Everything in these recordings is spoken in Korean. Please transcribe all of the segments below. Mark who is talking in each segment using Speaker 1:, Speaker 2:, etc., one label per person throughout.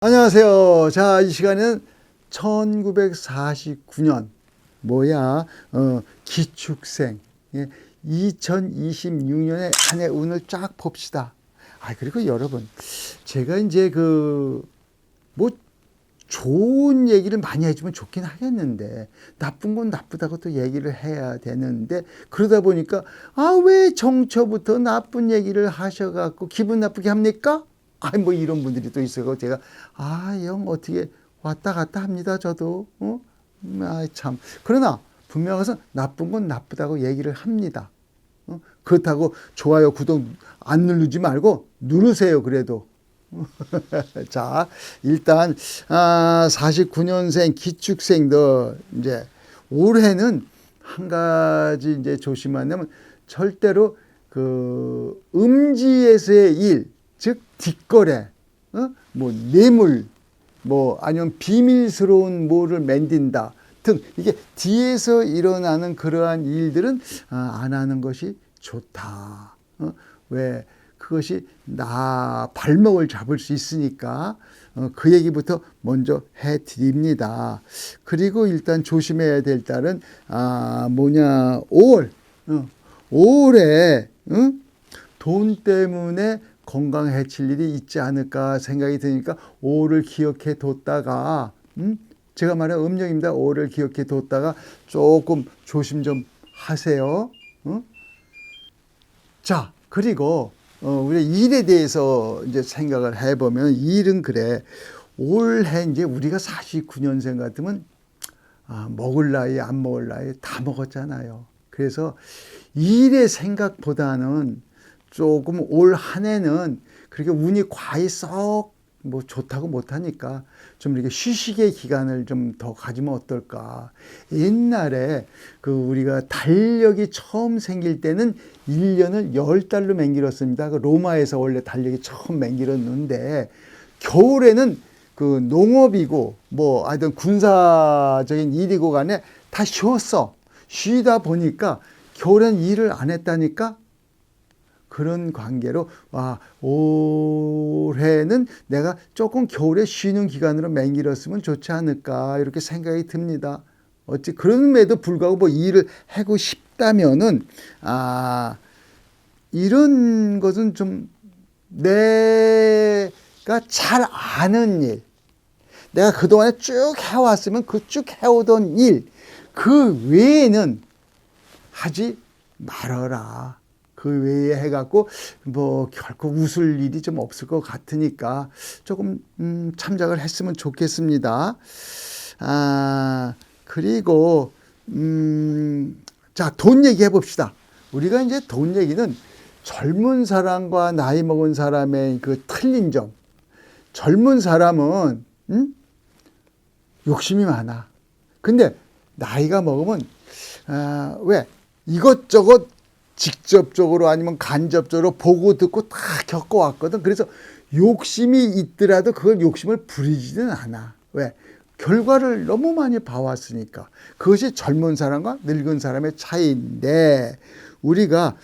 Speaker 1: 안녕하세요. 자, 이 시간에는 1949년 기축생 2026년의 한 해 운을 쫙 봅시다. 그리고 여러분, 제가 이제 좋은 얘기를 많이 해주면 좋긴 하겠는데, 나쁜 건 나쁘다고 또 얘기를 해야 되는데, 그러다 보니까, 왜 정초부터 나쁜 얘기를 하셔갖고 기분 나쁘게 합니까? 이런 분들이 또 있어요. 제가, 영, 어떻게 왔다 갔다 합니다. 저도. 참. 그러나, 분명해서 나쁜 건 나쁘다고 얘기를 합니다. 그렇다고 좋아요, 구독 안 누르지 말고 누르세요, 그래도. 자, 일단 49년생 기축생들 이제 올해는 한 가지 이제 조심하냐면 절대로 음지에서의 일, 즉 뒷거래, 뇌물, 아니면 비밀스러운 뭐를 만든다 등 이게 뒤에서 일어나는 그러한 일들은 안 하는 것이 좋다. 왜? 그것이 나 발목을 잡을 수 있으니까 그 얘기부터 먼저 해드립니다. 그리고 일단 조심해야 될 달은 5월 5월에 돈 때문에 건강 해칠 일이 있지 않을까 생각이 드니까 5월을 기억해 뒀다가 제가 말한 음력입니다. 5월을 기억해 뒀다가 조금 조심 좀 하세요. 자, 그리고 우리 일에 대해서 이제 생각을 해보면 일은 그래. 올해 이제 우리가 49년생 같으면 먹을 나이 안 먹을 나이 다 먹었잖아요. 그래서 일의 생각보다는 조금 올 한 해는 그렇게 운이 과히 썩 좋다고 못하니까 좀 이렇게 휴식의 기간을 좀 더 가지면 어떨까. 옛날에 우리가 달력이 처음 생길 때는 1년을 10달로 맹길었습니다. 로마에서 원래 달력이 처음 맹길었는데 겨울에는 농업이고 하여튼 군사적인 일이고 간에 다 쉬었어. 쉬다 보니까 겨울엔 일을 안 했다니까. 그런 관계로 올해는 내가 조금 겨울에 쉬는 기간으로 맹길었으면 좋지 않을까 이렇게 생각이 듭니다. 어찌 그럼에도 불구하고 일을 하고 싶다면은 이런 것은 좀 내가 잘 아는 일, 내가 그동안에 쭉 해왔으면 그 쭉 해오던 일, 그 외에는 하지 말아라. 그 외에 해갖고 결코 웃을 일이 좀 없을 것 같으니까 조금 참작을 했으면 좋겠습니다. 그리고 자, 돈 얘기해 봅시다. 우리가 이제 돈 얘기는 젊은 사람과 나이 먹은 사람의 틀린 점. 젊은 사람은 욕심이 많아. 근데 나이가 먹으면 왜 이것저것 직접적으로 아니면 간접적으로 보고 듣고 다 겪어왔거든. 그래서 욕심이 있더라도 그걸 욕심을 부리지는 않아. 왜? 결과를 너무 많이 봐왔으니까. 그것이 젊은 사람과 늙은 사람의 차이인데 우리가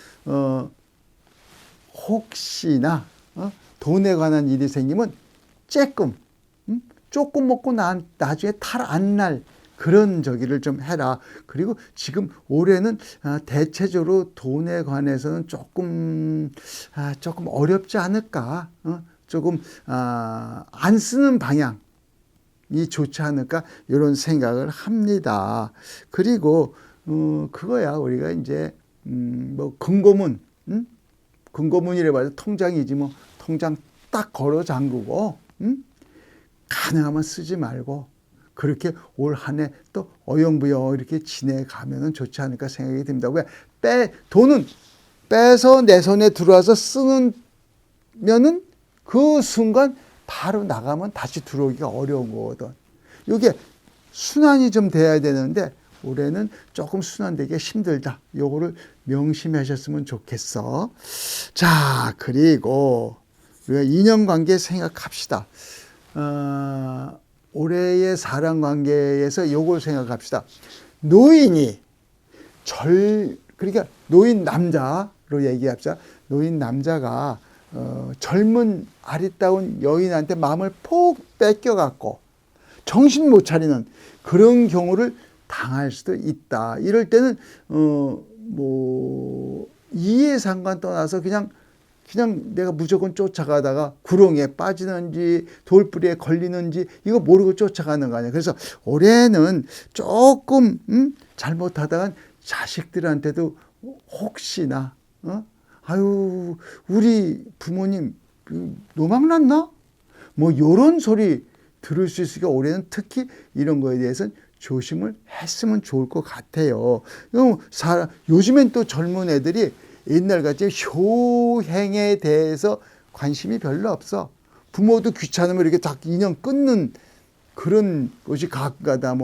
Speaker 1: 혹시나 돈에 관한 일이 생기면 조금 먹고 나중에 탈 안 날 그런 저기를 좀 해라. 그리고 지금 올해는 대체적으로 돈에 관해서는 조금 어렵지 않을까. 조금 안 쓰는 방향이 좋지 않을까 이런 생각을 합니다. 그리고 그거야 우리가 이제 금고문, 금고문이래 봐도 통장이지 통장 딱 걸어 잠그고 가능하면 쓰지 말고. 그렇게 올 한 해 또 어영부영 이렇게 지내가면 좋지 않을까 생각이 듭니다. 왜? 돈은 빼서 내 손에 들어와서 쓰면은 그 순간 바로 나가면 다시 들어오기가 어려운 거거든. 이게 순환이 좀 돼야 되는데 올해는 조금 순환되기가 힘들다. 요거를 명심하셨으면 좋겠어. 자, 그리고 우리가 인연관계 생각합시다. 올해의 사랑관계에서 요걸 생각합시다. 노인이 그러니까 노인 남자로 얘기합시다. 노인 남자가 젊은 아리따운 여인한테 마음을 폭 뺏겨갖고 정신 못 차리는 그런 경우를 당할 수도 있다. 이럴 때는 뭐 이해 상관 떠나서 그냥 내가 무조건 쫓아가다가 구렁이에 빠지는지 돌부리에 걸리는지 이거 모르고 쫓아가는 거 아니야. 그래서 올해는 조금 잘못하다간 자식들한테도 혹시나 아유 우리 부모님 노망 났나? 뭐 요런 소리 들을 수 있으니까 올해는 특히 이런 거에 대해서는 조심을 했으면 좋을 것 같아요. 요즘엔 또 젊은 애들이 옛날같이 효행에 대해서 관심이 별로 없어. 부모도 귀찮으면 이렇게 딱 인연 끊는 그런 것이 가끔가다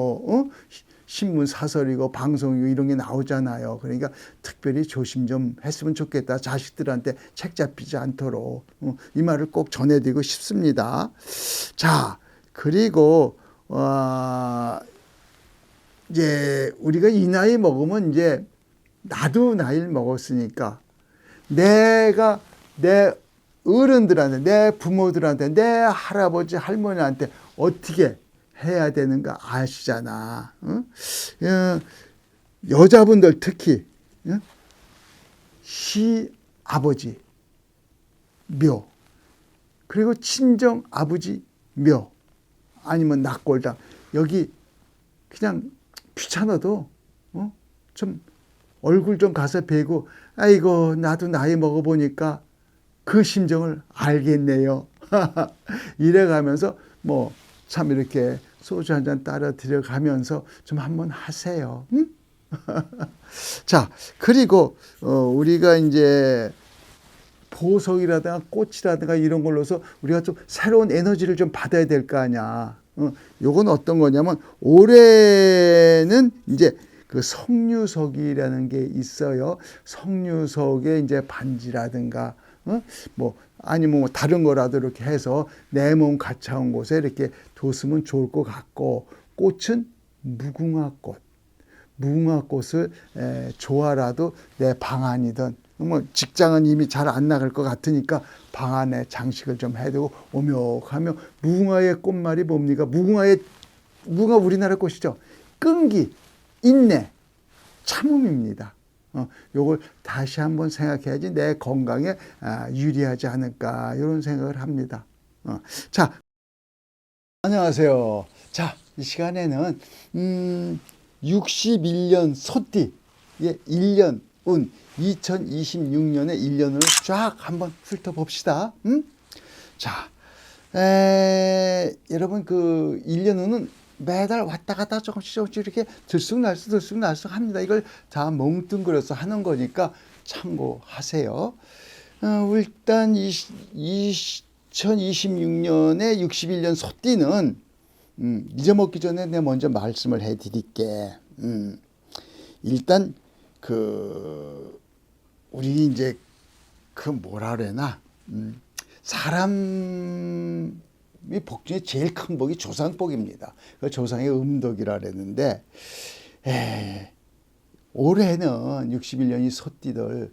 Speaker 1: 신문 사설이고 방송이고 이런 게 나오잖아요. 그러니까 특별히 조심 좀 했으면 좋겠다. 자식들한테 책 잡히지 않도록 이 말을 꼭 전해드리고 싶습니다. 자, 그리고 이제 우리가 이 나이 먹으면 이제 나도 나이를 먹었으니까 내가 내 어른들한테, 내 부모들한테, 내 할아버지, 할머니한테 어떻게 해야 되는가 아시잖아. 여자분들 특히 시아버지 묘, 그리고 친정 아버지 묘, 아니면 낙골당, 여기 그냥 귀찮아도 좀 얼굴 좀 가서 뵈고 아이고 나도 나이 먹어보니까 그 심정을 알겠네요. 이래가면서 뭐 참 이렇게 소주 한 잔 따라 들여가면서 좀 한번 하세요. 응? 자, 그리고 우리가 이제 보석이라든가 꽃이라든가 이런 걸로서 우리가 좀 새로운 에너지를 좀 받아야 될 거 아니야. 요건 어떤 거냐면 올해는 이제 그 석류석이라는 게 있어요. 석류석에 이제 반지라든가 뭐 아니면 뭐 다른 거라도 이렇게 해서 내 몸 가까운 곳에 이렇게 뒀으면 좋을 것 같고, 꽃은 무궁화꽃. 무궁화꽃을 조화라도 내 방 안이든 뭐 직장은 이미 잘 안 나갈 것 같으니까 방 안에 장식을 좀 해두고 오묘하며, 무궁화의 꽃말이 뭡니까? 무궁화 우리나라 꽃이죠. 끈기, 인내, 참음입니다. 요걸 다시 한번 생각해야지 내 건강에 유리하지 않을까 이런 생각을 합니다. 자, 안녕하세요. 자, 이 시간에는 61년 소띠 1년 운 2026년의 1년을 쫙 한번 훑어봅시다. 자, 여러분 그 1년 운은 매달 왔다 갔다 조금씩 이렇게 들쑥날쑥 합니다. 이걸 다 뭉뚱그려서 하는 거니까 참고하세요. 일단 2026년에 61년 소띠는 잊어먹기 전에 내가 먼저 말씀을 해드릴게. 일단 우리 이제 뭐라 그래나 사람이 복 중에 제일 큰 복이 조상복입니다. 그 조상의 음덕이라 그랬는데, 올해는 61년이 소띠들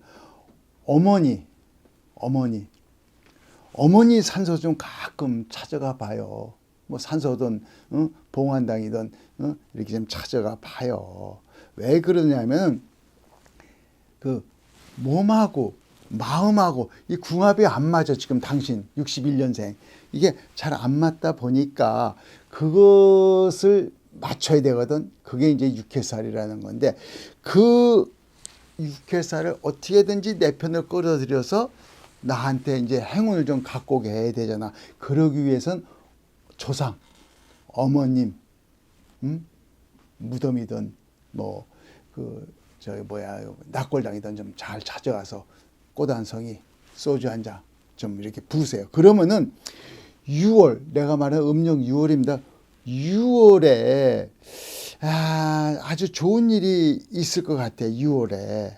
Speaker 1: 어머니 산소 좀 가끔 찾아가 봐요. 뭐 산소든 봉환당이든 이렇게 좀 찾아가 봐요. 왜 그러냐면 그 몸하고 마음하고 이 궁합이 안 맞아. 지금 당신 61년생 이게 잘 안 맞다 보니까 그것을 맞춰야 되거든. 그게 이제 육회살이라는 건데, 그 육회살을 어떻게든지 내 편을 끌어들여서 나한테 이제 행운을 좀 갖고 오게 해야 되잖아. 그러기 위해선 조상, 어머님, 무덤이든 뭐 낙골당이든 좀 잘 찾아가서 꽃 한 송이, 소주 한 잔 좀 이렇게 부으세요. 그러면은 6월, 내가 말하는 음력 6월입니다. 6월에 아주 좋은 일이 있을 것 같아. 6월에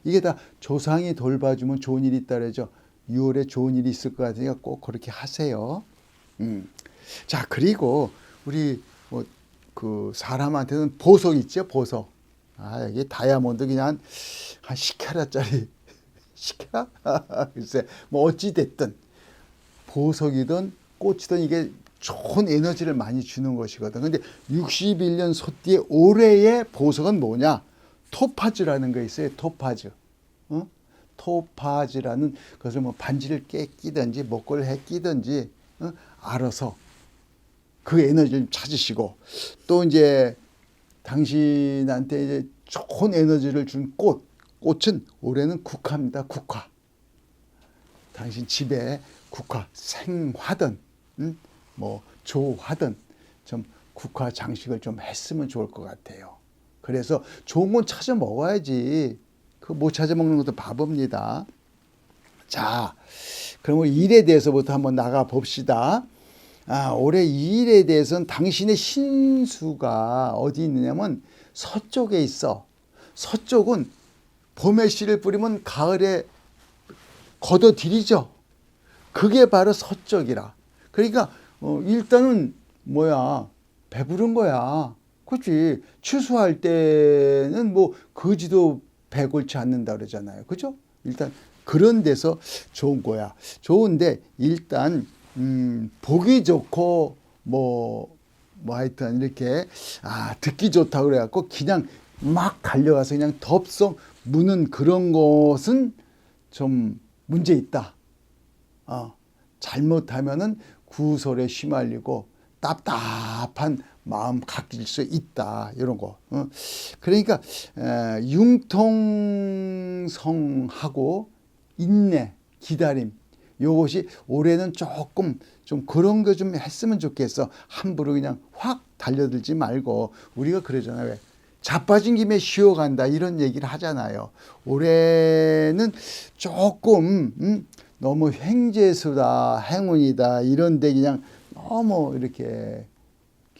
Speaker 1: 이게 다 조상이 돌봐주면 좋은 일이 있다 그러죠. 6월에 좋은 일이 있을 것 같으니까 꼭 그렇게 하세요. 자, 그리고 우리 그 사람한테는 보석 있죠. 보석. 이게 다이아몬드 그냥 한 10캐럿짜리 시켜라. 글쎄, 뭐 어찌됐든 보석이든 꽃이든 이게 좋은 에너지를 많이 주는 것이거든. 근데 61년 소띠의 올해의 보석은 뭐냐? 토파즈라는 거 있어요. 토파즈. 어? 토파즈라는 것을 뭐 반지를 끼든지 목걸이에 끼든지 알아서 그 에너지를 찾으시고, 또 이제 당신한테 이제 좋은 에너지를 준 꽃은 올해는 국화입니다. 국화. 당신 집에 국화, 생화든 뭐 조화든 좀 국화 장식을 좀 했으면 좋을 것 같아요. 그래서 좋은 건 찾아 먹어야지. 그 못 찾아 먹는 것도 바보입니다. 자, 그러면 일에 대해서부터 한번 나가 봅시다. 올해 이 일에 대해서는 당신의 신수가 어디 있느냐면 서쪽에 있어. 서쪽은 봄에 씨를 뿌리면 가을에 걷어들이죠. 그게 바로 서쪽이라. 그러니까 일단은 뭐야, 배부른 거야. 그렇지. 추수할 때는 뭐 거지도 배골치 않는다 그러잖아요. 그죠? 일단 그런 데서 좋은 거야. 좋은데 일단 보기 좋고 뭐 하여튼 이렇게 듣기 좋다 그래갖고 그냥 막 달려가서 그냥 덥석 무는 그런 것은 좀 문제 있다. 잘못하면은 구설에 휘말리고 답답한 마음 갖길 수 있다. 이런 거. 그러니까 융통성하고 인내, 기다림. 요것이 올해는 조금 좀 그런 거 좀 했으면 좋겠어. 함부로 그냥 확 달려들지 말고. 우리가 그러잖아요. 왜? 자빠진 김에 쉬어간다. 이런 얘기를 하잖아요. 올해는 조금 너무 횡재수다, 행운이다 이런데 그냥 너무 이렇게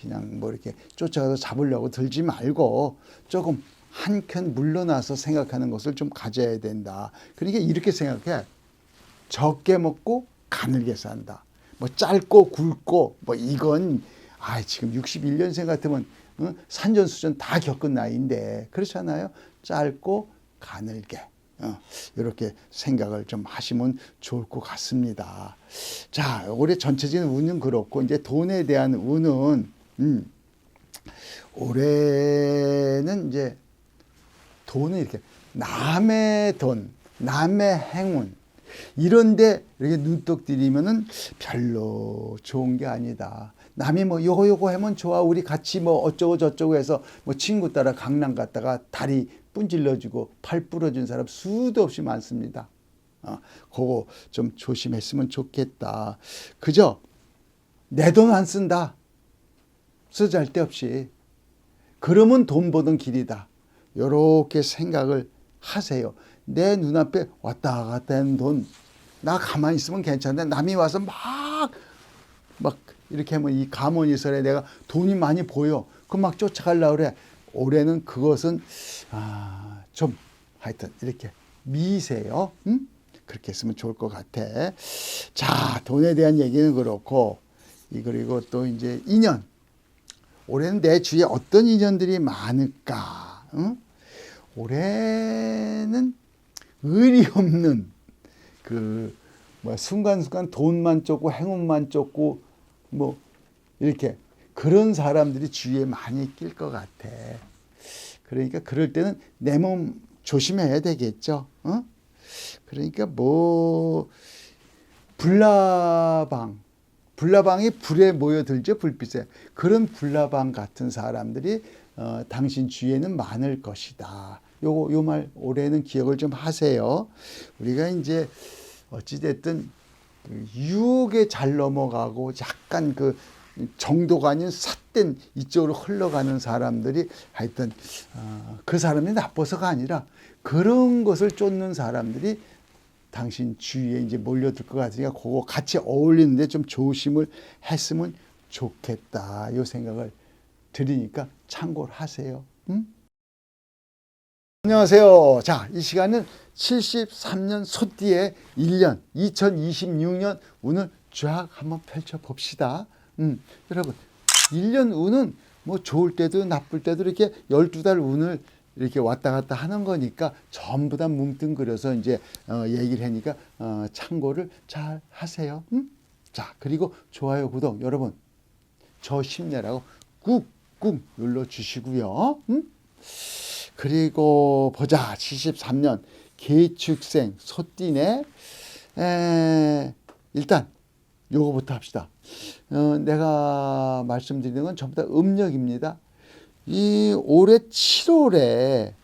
Speaker 1: 그냥 뭐 이렇게 쫓아가서 잡으려고 들지 말고 조금 한켠 물러나서 생각하는 것을 좀 가져야 된다. 그러니까 이렇게 생각해. 적게 먹고 가늘게 산다. 뭐 짧고 굵고 뭐 이건 지금 61년생 같으면 산전수전 다 겪은 나이인데 그렇잖아요. 짧고 가늘게. 이렇게 생각을 좀 하시면 좋을 것 같습니다. 자, 올해 전체적인 운은 그렇고 이제 돈에 대한 운은 올해는 이제 돈은 이렇게 남의 돈, 남의 행운 이런데 이렇게 눈독 들이면은 별로 좋은 게 아니다. 남이 뭐 요거 하면 좋아, 우리 같이 뭐 어쩌고 저쩌고 해서 뭐 친구 따라 강남 갔다가 다리 분질러주고 팔 부러진 사람 수도 없이 많습니다. 그거 좀 조심했으면 좋겠다. 그저 내 돈 안 쓴다. 쓰잘데없이. 그러면 돈 버는 길이다. 요렇게 생각을 하세요. 내 눈앞에 왔다 갔다 하는 돈, 나 가만히 있으면 괜찮은데 남이 와서 막 이렇게 하면 이 가문이설에 내가 돈이 많이 보여. 그럼 막 쫓아가려고 그래. 올해는 그것은 좀 하여튼 이렇게 미세요. 그렇게 했으면 좋을 것 같아. 자, 돈에 대한 얘기는 그렇고, 그리고 또 이제 인연. 올해는 내 주위에 어떤 인연들이 많을까? 올해는 의리 없는 순간순간 돈만 쫓고 행운만 쫓고 뭐 이렇게 그런 사람들이 주위에 많이 낄 것 같아. 그러니까 그럴 때는 내 몸 조심해야 되겠죠. 그러니까 뭐 불나방이 불에 모여들죠. 불빛에. 그런 불나방 같은 사람들이 당신 주위에는 많을 것이다. 요 말 올해는 기억을 좀 하세요. 우리가 이제 어찌됐든 유혹에 잘 넘어가고 약간 정도가 아닌 삿된 이쪽으로 흘러가는 사람들이 하여튼 그 사람이 나빠서가 아니라 그런 것을 쫓는 사람들이 당신 주위에 이제 몰려들 것 같으니까 그거 같이 어울리는데 좀 조심을 했으면 좋겠다. 이 생각을 드리니까 참고를 하세요. 안녕하세요. 자, 이 시간은 73년 소띠의 1년 2026년 운을 쫙 한번 펼쳐봅시다. 여러분 1년 운은 뭐 좋을 때도 나쁠 때도 이렇게 12달 운을 이렇게 왔다 갔다 하는 거니까 전부 다 뭉뚱그려서 이제 얘기를 하니까 참고를 잘 하세요. 자, 그리고 좋아요, 구독 여러분 저 힘내라고 꾹꾹 눌러 주시고요. 그리고 보자. 73년 계축생 소띠네. 일단 요거부터 합시다. 내가 말씀드리는 건 전부 다 음력입니다. 이 올해 7월에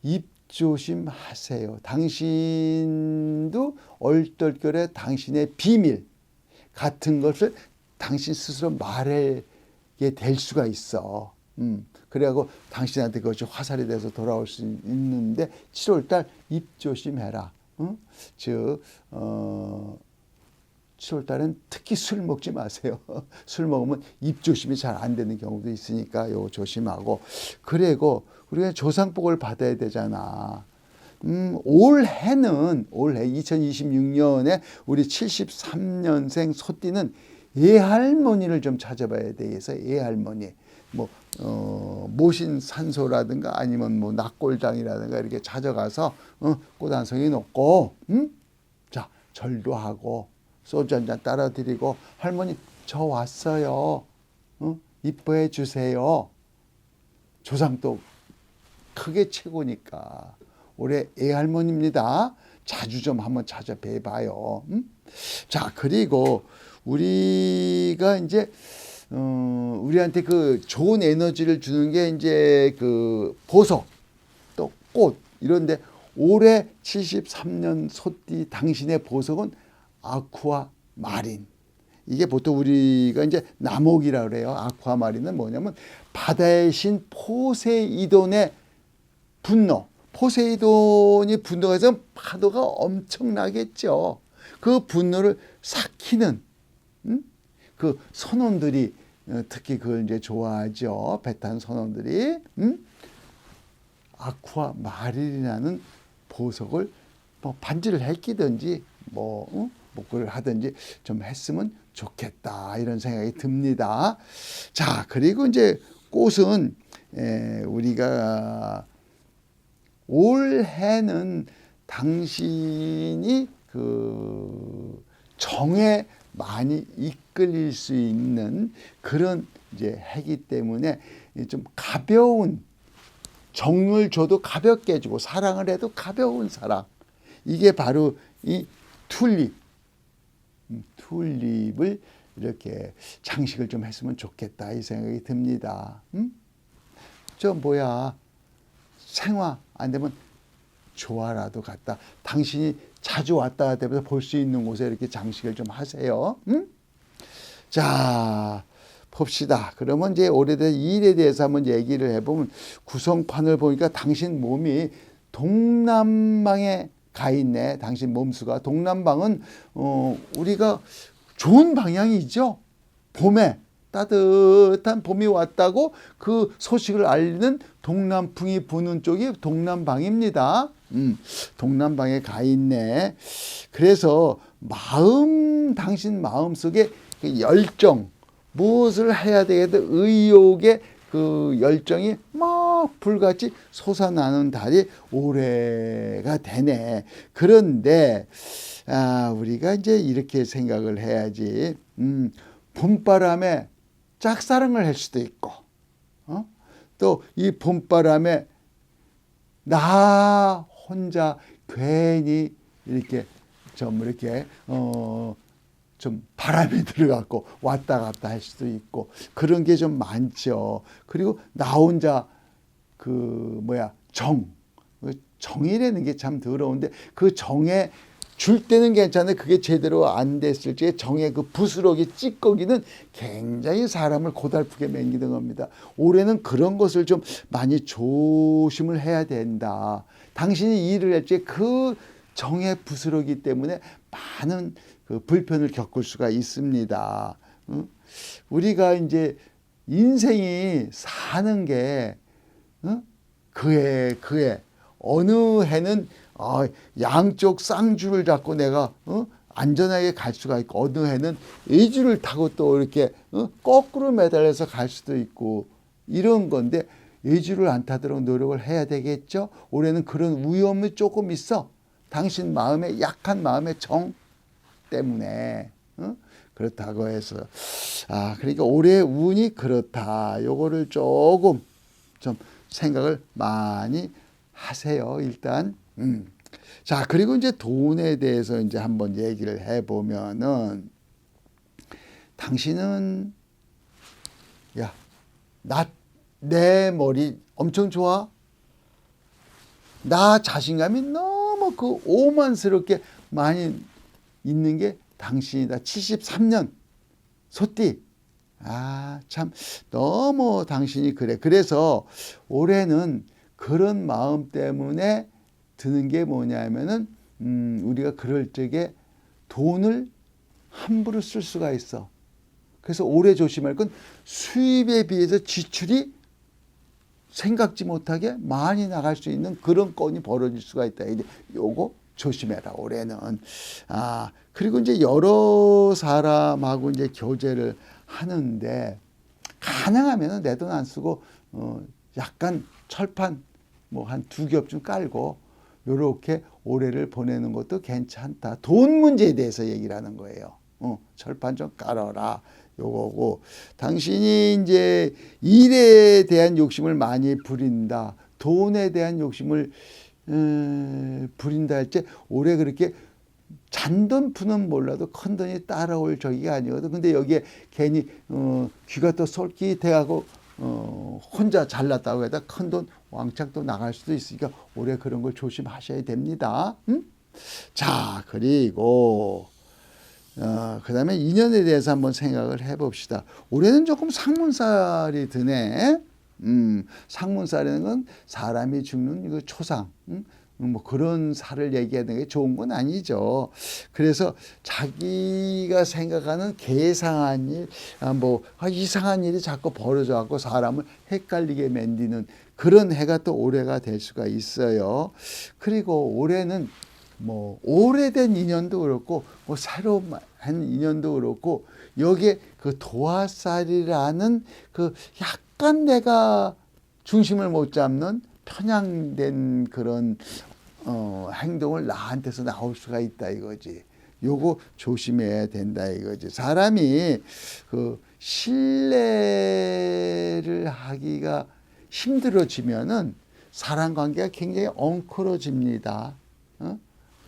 Speaker 1: 입 조심하세요. 당신도 얼떨결에 당신의 비밀 같은 것을 당신 스스로 말하게 될 수가 있어. 그래갖고 당신한테 그것이 화살이 돼서 돌아올 수 있는데 7월달 입 조심해라. 즉 7월달은 특히 술 먹지 마세요. 술 먹으면 입 조심이 잘 안 되는 경우도 있으니까 요거 조심하고. 그리고 우리가 조상복을 받아야 되잖아. 올해 2026년에 우리 73년생 소띠는 예할머니를 좀 찾아봐야 돼서 예할머니 모신 산소라든가 아니면 뭐 낙골당이라든가 이렇게 찾아가서 꽃 한 송이 놓고 자 절도 하고 소주 한 잔 따라 드리고 할머니 저 왔어요. 이뻐해 주세요. 조상도 크게 최고니까 올해 애할머니입니다. 자주 좀 한번 찾아뵈봐요. 자 그리고 우리가 이제 우리한테 그 좋은 에너지를 주는 게 이제 그 보석 또 꽃 이런데 올해 73년 소띠 당신의 보석은 아쿠아 마린. 이게 보통 우리가 이제 남옥이라 그래요. 아쿠아 마린은 뭐냐면 바다의 신 포세이돈의 분노. 포세이돈이 분노해서 파도가 엄청나겠죠. 그 분노를 삭히는 그 선원들이 특히 그걸 이제 좋아하죠. 배탄 선원들이 아쿠아 마린이라는 보석을 뭐 반지를 해끼든지 목걸이를 하든지 좀 했으면 좋겠다 이런 생각이 듭니다. 자 그리고 이제 꽃은 우리가 올해는 당신이 그 정에 많이 이끌릴 수 있는 그런 이제 해기 때문에 좀 가벼운 정을 줘도 가볍게 해주고 사랑을 해도 가벼운 사랑. 이게 바로 이 튤립을 이렇게 장식을 좀 했으면 좋겠다 이 생각이 듭니다. 저 뭐야 생화 안 되면 조화라도 갔다. 당신이 자주 왔다 갔다 하면서 볼 수 있는 곳에 이렇게 장식을 좀 하세요. 자 봅시다. 그러면 이제 오래된 일에 대해서 한번 얘기를 해보면 구성판을 보니까 당신 몸이 동남방에 가 있네. 당신 몸수가. 동남방은 우리가 좋은 방향이죠. 봄에 따뜻한 봄이 왔다고 그 소식을 알리는 동남풍이 부는 쪽이 동남방입니다. 동남방에 가 있네. 그래서 당신 마음속에 그 열정, 무엇을 해야 되겠다 의욕의 그 열정이 막 불같이 솟아나는 달이 올해가 되네. 그런데 우리가 이제 이렇게 생각을 해야지. 봄바람에 짝사랑을 할 수도 있고, 또 이 봄바람에 나 혼자 괜히 이렇게 좀 바람이 들어갔고 왔다 갔다 할 수도 있고 그런 게 좀 많죠. 그리고 나 혼자 정이라는 게 참 더러운데 그 정에 줄 때는 괜찮은데 그게 제대로 안 됐을 때 정의 그 부스러기 찌꺼기는 굉장히 사람을 고달프게 맹기는 겁니다. 올해는 그런 것을 좀 많이 조심을 해야 된다. 당신이 일을 할 때 그 정의 부스러기 때문에 많은 그 불편을 겪을 수가 있습니다. 우리가 이제 인생이 사는 게 그해 어느 해는 양쪽 쌍줄을 잡고 내가 안전하게 갈 수가 있고 어느 해는 이줄을 타고 또 이렇게 거꾸로 매달려서 갈 수도 있고 이런 건데 외주를 안 타도록 노력을 해야 되겠죠. 올해는 그런 위험이 조금 있어. 당신 마음의 약한 마음의 정 때문에. 그렇다고 해서 그러니까 올해 운이 그렇다. 요거를 조금 좀 생각을 많이 하세요. 일단. 자, 그리고 이제 돈에 대해서 이제 한번 얘기를 해보면은, 당신은 내 머리 엄청 좋아? 나 자신감이 너무 그 오만스럽게 많이 있는 게 당신이다. 73년 소띠. 참 너무 당신이 그래. 그래서 올해는 그런 마음 때문에 드는 게 뭐냐면은 우리가 그럴 적에 돈을 함부로 쓸 수가 있어. 그래서 올해 조심할 건 수입에 비해서 지출이 생각지 못하게 많이 나갈 수 있는 그런 건이 벌어질 수가 있다. 이제 요거 조심해라 올해는. 그리고 이제 여러 사람하고 이제 교제를 하는데, 가능하면 내 돈 안 쓰고 약간 철판 뭐 한 2겹 좀 깔고 요렇게 올해를 보내는 것도 괜찮다. 돈 문제에 대해서 얘기를 하는 거예요. 철판 좀 깔아라. 요거고, 당신이 이제 일에 대한 욕심을 많이 부린다. 돈에 대한 욕심을 부린다 할 때 올해 그렇게 잔돈 푸는 몰라도 큰 돈이 따라올 저기가 아니거든. 근데 여기에 괜히 귀가 또 솔깃해하고 혼자 잘났다고 해다 큰 돈 왕창 또 나갈 수도 있으니까 올해 그런 걸 조심하셔야 됩니다. 자, 그리고 그 다음에 인연에 대해서 한번 생각을 해봅시다. 올해는 조금 상문살이 드네. 상문살이라는 건 사람이 죽는 그 초상, 뭐 그런 살을 얘기하는 게 좋은 건 아니죠. 그래서 자기가 생각하는 계상한 일, 이상한 일이 자꾸 벌어져 갖고 사람을 헷갈리게 만드는 그런 해가 또 올해가 될 수가 있어요. 그리고 올해는 뭐 오래된 인연도 그렇고 뭐 새로 한 인연도 그렇고, 여기에 그 도화살이라는 그 약간 내가 중심을 못 잡는 편향된 그런 행동을 나한테서 나올 수가 있다 이거지. 요거 조심해야 된다 이거지. 사람이 그 신뢰를 하기가 힘들어지면은 사람 관계가 굉장히 엉클어집니다.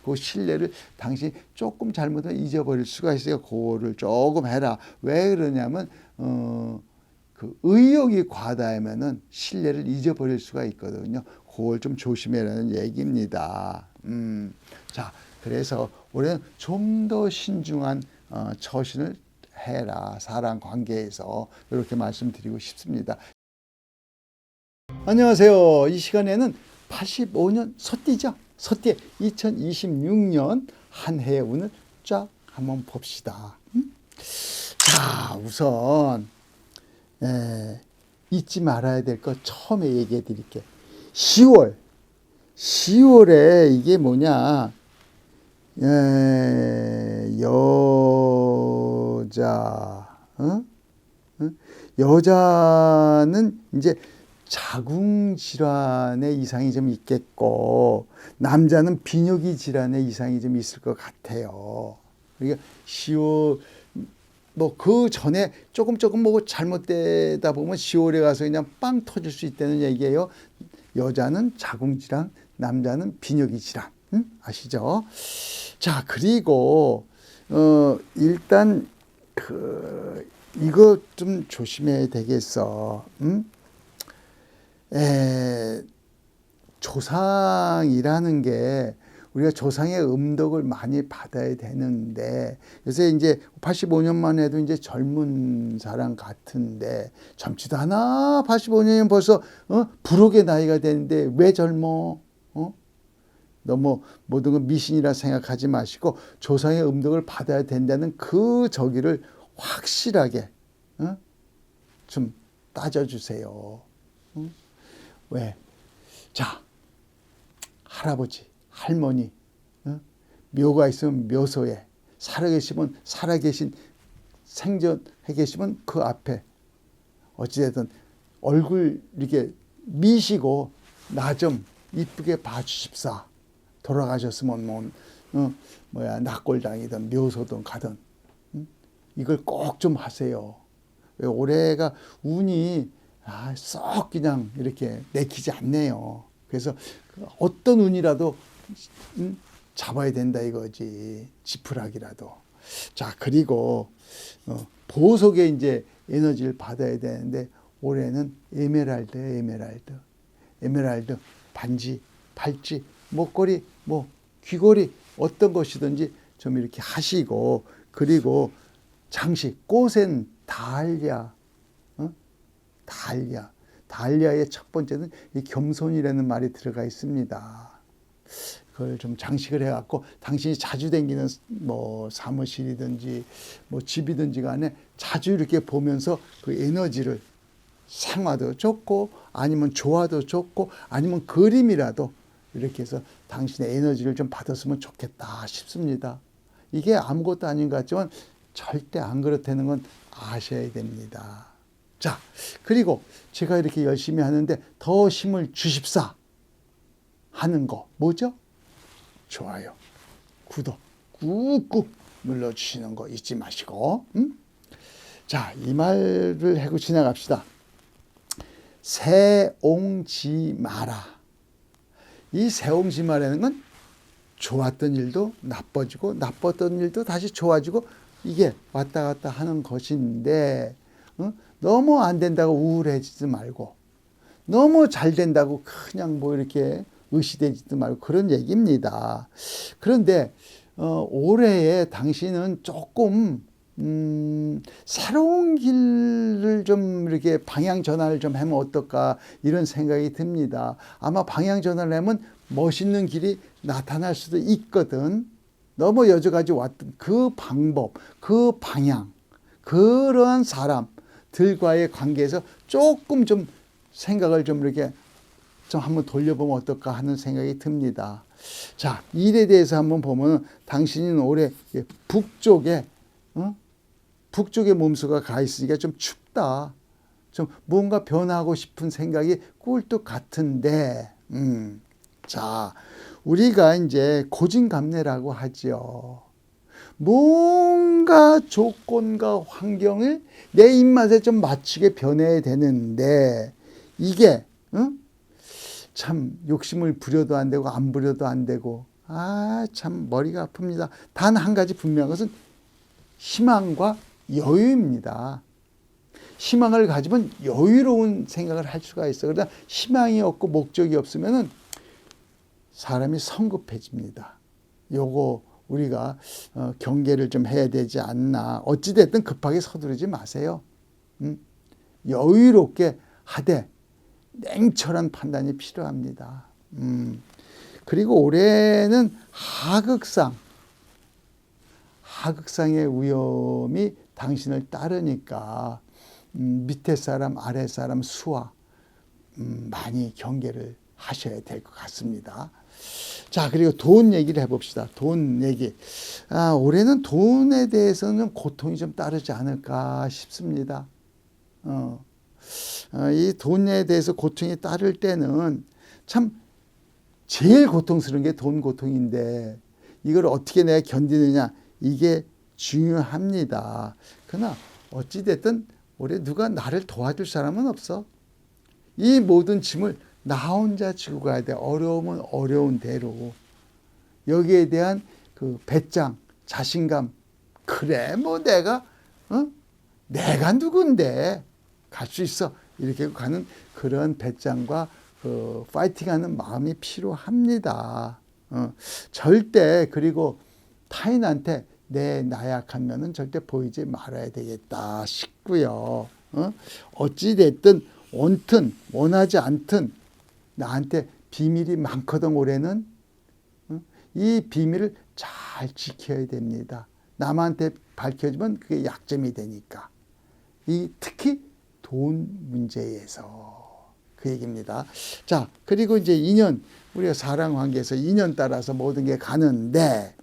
Speaker 1: 그 신뢰를 당신이 조금 잘못하면 잊어버릴 수가 있어요. 그거를 조금 해라. 왜 그러냐면 그 의욕이 과다하면은 신뢰를 잊어버릴 수가 있거든요. 그걸 좀 조심해라는 얘기입니다. 자, 그래서 올해는 좀 더 신중한 처신을 해라. 사람 관계에서. 이렇게 말씀드리고 싶습니다. 안녕하세요. 이 시간에는 85년 소띠죠. 소띠 2026년 한 해의 운을 쫙 한번 봅시다. 자, 우선 잊지 말아야 될 거 처음에 얘기해 드릴게요. 10월에 이게 뭐냐, 여자는 이제 자궁 질환의 이상이 좀 있겠고, 남자는 비뇨기 질환의 이상이 좀 있을 것 같아요. 그러니까 10월 뭐 그 전에 조금 뭐 잘못되다 보면 10월에 가서 그냥 빵 터질 수 있다는 얘기예요. 여자는 자궁 질환, 남자는 비뇨기 질환. 아시죠? 자, 그리고 일단 이거 좀 조심해야 되겠어. 조상이라는 게 우리가 조상의 음덕을 많이 받아야 되는데, 요새 이제 85년만 해도 이제 젊은 사람 같은데, 젊지도 않아. 85년이면 벌써 불혹의 나이가 되는데 왜 젊어? 너무 모든 건 미신이라 생각하지 마시고 조상의 음덕을 받아야 된다는 그 저기를 확실하게 좀 따져주세요. 왜? 자, 할아버지, 할머니, 묘가 있으면 묘소에, 살아계시면 살아계신, 생전해 계시면 그 앞에, 어찌됐든 얼굴 이렇게 미시고 나 좀 이쁘게 봐주십사. 돌아가셨으면 낙골당이든 묘소든 가든 이걸 꼭 좀 하세요. 올해가 운이 썩 그냥 이렇게 내키지 않네요. 그래서 어떤 운이라도 잡아야 된다 이거지. 지푸라기라도. 자, 그리고 보석의 이제 에너지를 받아야 되는데 올해는 에메랄드 반지, 팔찌, 목걸이, 귀걸이 어떤 것이든지 좀 이렇게 하시고, 그리고 장식, 꽃엔 달리아의 첫 번째는 이 겸손이라는 말이 들어가 있습니다. 그걸 좀 장식을 해갖고 당신이 자주 다니는 사무실이든지 집이든지 간에 자주 이렇게 보면서 그 에너지를 생화도 좋고 아니면 조화도 좋고 아니면 그림이라도 이렇게 해서 당신의 에너지를 좀 받았으면 좋겠다 싶습니다. 이게 아무것도 아닌 것 같지만 절대 안 그렇다는 건 아셔야 됩니다. 자, 그리고 제가 이렇게 열심히 하는데 더 힘을 주십사 하는 거 뭐죠? 좋아요, 구독 꾹꾹 눌러주시는 거 잊지 마시고. 자, 이 말을 하고 지나갑시다. 새옹지마라. 이 새옹지마라는 건 좋았던 일도 나빠지고 나빴던 일도 다시 좋아지고 이게 왔다 갔다 하는 것인데 너무 안 된다고 우울해지지 말고 너무 잘 된다고 그냥 이렇게 의시되지도 말고 그런 얘기입니다. 그런데 올해에 당신은 조금 새로운 길을 좀 이렇게 방향 전환을 좀 하면 어떨까 이런 생각이 듭니다. 아마 방향 전환을 하면 멋있는 길이 나타날 수도 있거든. 너무 여태까지 왔던 그 방법, 그 방향, 그러한 사람들과의 관계에서 조금 좀 생각을 좀 이렇게 좀 한번 돌려보면 어떨까 하는 생각이 듭니다. 자, 일에 대해서 한번 보면 당신은 올해 북쪽에 몸수가 가 있으니까 좀 춥다. 좀 뭔가 변하고 싶은 생각이 꿀뚝 같은데, 자, 우리가 이제 고진감래라고 하죠. 뭔가 조건과 환경을 내 입맛에 좀 맞추게 변해야 되는데, 이게, 참 욕심을 부려도 안 되고, 안 부려도 안 되고, 참 머리가 아픕니다. 단 한 가지 분명한 것은 희망과 여유입니다. 희망을 가지면 여유로운 생각을 할 수가 있어요. 그러나 희망이 없고 목적이 없으면은 사람이 성급해집니다. 요거 우리가 경계를 좀 해야 되지 않나. 어찌됐든 급하게 서두르지 마세요. 여유롭게 하되 냉철한 판단이 필요합니다. 그리고 올해는 하극상의 위험이 당신을 따르니까 밑에 사람, 아래 사람 수와 많이 경계를 하셔야 될 것 같습니다. 자, 그리고 돈 얘기를 해봅시다. 돈 얘기. 올해는 돈에 대해서는 고통이 좀 따르지 않을까 싶습니다. 이 돈에 대해서 고통이 따를 때는 참 제일 고통스러운 게 돈 고통인데 이걸 어떻게 내가 견디느냐 이게 중요합니다. 그러나 어찌됐든 올해 누가 나를 도와줄 사람은 없어. 이 모든 짐을 나 혼자 지고 가야 돼. 어려우면 어려운 대로. 여기에 대한 그 배짱, 자신감. 그래, 내가 누군데 갈 수 있어. 이렇게 가는 그런 배짱과 파이팅하는 마음이 필요합니다. 절대 그리고 타인한테 내 나약한 면은 절대 보이지 말아야 되겠다 싶고요. 어찌됐든 원튼 원하지 않든 나한테 비밀이 많거든 올해는. 이 비밀을 잘 지켜야 됩니다. 남한테 밝혀지면 그게 약점이 되니까. 특히 돈 문제에서 그 얘기입니다. 자, 그리고 이제 인연, 우리가 사랑 관계에서 인연 따라서 모든 게 가는데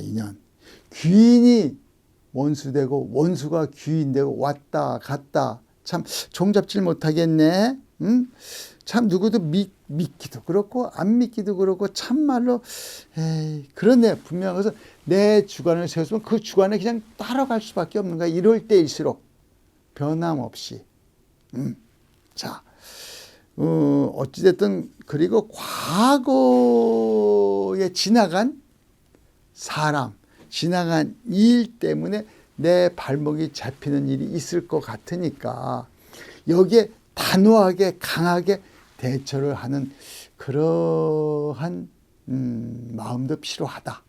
Speaker 1: 인연. 귀인이 원수되고 원수가 귀인되고 왔다 갔다 참 종잡질 못하겠네. 참 누구도 믿기도 그렇고 안 믿기도 그렇고 참말로 에이 그러네. 분명 그래서 내 주관을 세웠으면 그 주관에 그냥 따라갈 수밖에 없는 거야. 이럴 때일수록 변함없이. 자, 어찌됐든 그리고 과거에 지나간 사람, 지나간 일 때문에 내 발목이 잡히는 일이 있을 것 같으니까 여기에 단호하게 강하게 대처를 하는 그러한 마음도 필요하다.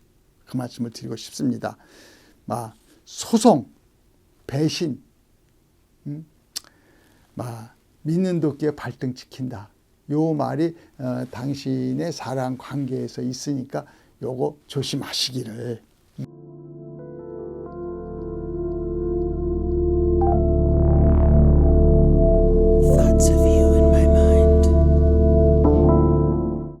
Speaker 1: 그 말씀을 드리고 싶습니다. 소송, 배신, 믿는 도끼에 발등 찍힌다. 요 말이 당신의 사랑 관계에서 있으니까 요거 조심하시기를